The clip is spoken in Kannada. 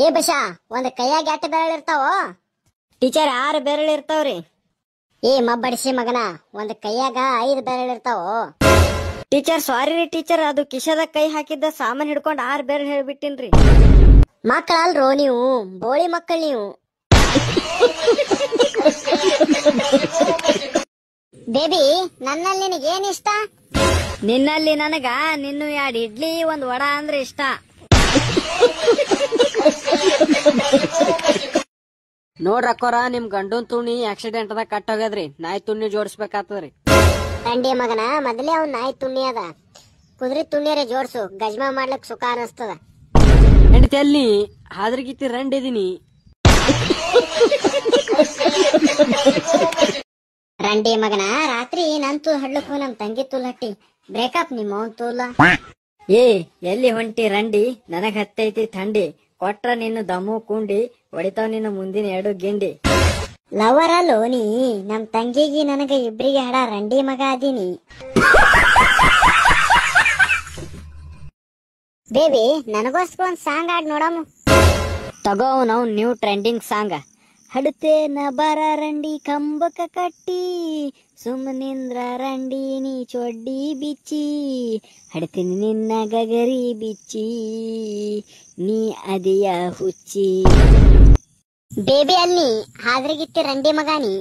ಏ ಬಶಾ, ಒಂದ್ ಕೈಯಾಗ ಎಟ್ಟ ಬೆರಳು ಇರ್ತಾವೋ? ಟೀಚರ್ 6 ಬೆರಳು ಇರ್ತಾವ್ರಿ. ಏ ಮಬ್ಬಡಿಸಿ ಮಗನ, ಒಂದ್ ಕೈಯಾಗ 5 ಬೆರಳು ಇರ್ತಾವೋ? ಟೀಚರ್ ಸಾರಿ ರೀ ಟೀಚರ್, ಅದು ಕಿಶದ ಕೈ ಹಾಕಿದ್ದ ಸಾಮಾನ್ ಹಿಡ್ಕೊಂಡ್ 6 ಬೆರಳು ಹೇಳ್ಬಿಟ್ಟಿನ್ರಿ. ಮಕ್ಕಳಲ್ರೋ ನೀವು, ಬೋಳಿ ಮಕ್ಕಳು ನೀವು. ಬೇಬಿ, ನನ್ನಲ್ಲಿ ನಿನಗೆ ಏನ್ ಇಷ್ಟ? ನಿನ್ನಲ್ಲಿ ನನಗ ನಿನ್ನು 2 ಇಡ್ಲಿ 1 ವಡ ಅಂದ್ರೆ ಇಷ್ಟ. ನೋಡ್ರಕ್ಕೋರ, ನಿಮ್ ಗಂಡನ್ ತುಣಿ ಆಕ್ಸಿಡೆಂಟ್ ಅದ ಕಟ್ ಹೋಗ್ಯದ್ರಿ. ನಾಯಿ ತುಣಿ ಜೋಡಿಸ್ಬೇಕಾಗ್ತದ್ರಿ. ತಂಡಿ ಮಗನ, ಮೊದಲೇ ಅವ್ನ ನಾಯಿ ತುಣ್ಣಿ ಅದ. ಕುದುರೆ ತುಣ್ಣಿಯರೇ ಜೋಡ್ಸು, ಗಜ್ಮಾ ಮಾಡ್ಲಕ್ ಸುಖ ಅನಸ್ತದ. ಹೆಂಡತಿ ಅಲ್ಲಿ ಹಾದ್ರಗಿತ್ತಿ ರಂಡಿದೀನಿ. ರಂಡಿ ಮಗನ, ರಾತ್ರಿ ನನ್ ತೂಲ್ ಹಡ್ಲಕ್ಕೂ ನಮ್ ತಂಗಿ ತೂಲ್ ಹಟ್ಟಿ ಬ್ರೇಕಪ್ ನಿಮ್ಮ ಅವ್ನ್ ತೂಲ. ಏ ಎಲ್ಲಿ ಹೊಂಟಿ ರಂಡಿ, ನನಗ್ ಹತ್ತೈತಿ ಥಂಡಿ. ಕೊಟ್ರ ನಿನ್ನ ದಮ್ಮು ಕುಂಡಿ, ಹೊಡಿತಾವ್ ನಿನ್ನ ಮುಂದಿನ 2 ಗಿಂಡಿ. ಲವರ್ ಅಲ್ಲೋ ನೀ, ನಮ್ ತಂಗಿಗೆ ನನಗ ಇಬ್ರಿಗೆ ಹಡ ರಂಡಿ ಮಗ ಅದೀನಿ. ಬೇಬಿ, ನನಗೋಸ್ಕರ ಒಂದ್ ಸಾಂಗ್ ಆಡ್ ನೋಡಮ್ಮ. ತಗೋ ನಾವು ನ್ಯೂ ಟ್ರೆಂಡಿಂಗ್ ಸಾಂಗ್. ಹಡುತ್ತೇನ ಬರ ರಂಡಿ ಕಂಬಕ ಕಟ್ಟಿ, ಸುಮ್ಮನಿಂದ್ರ ರಂಡಿ ನೀ ಚೊಡ್ಡಿ ಬಿಚ್ಚಿ, ಹಡ್ತೀನಿ ನಿನ್ನ ಗಗರಿ ಬಿಚ್ಚಿ, ನೀ ಅದಿಯ ಹುಚ್ಚಿ. ಬೇಬಿ ಅಲ್ಲಿ ಹಾದ್ರಿಗಿತ್ತಿ ರಂಡಿ ಮಗಾನಿ.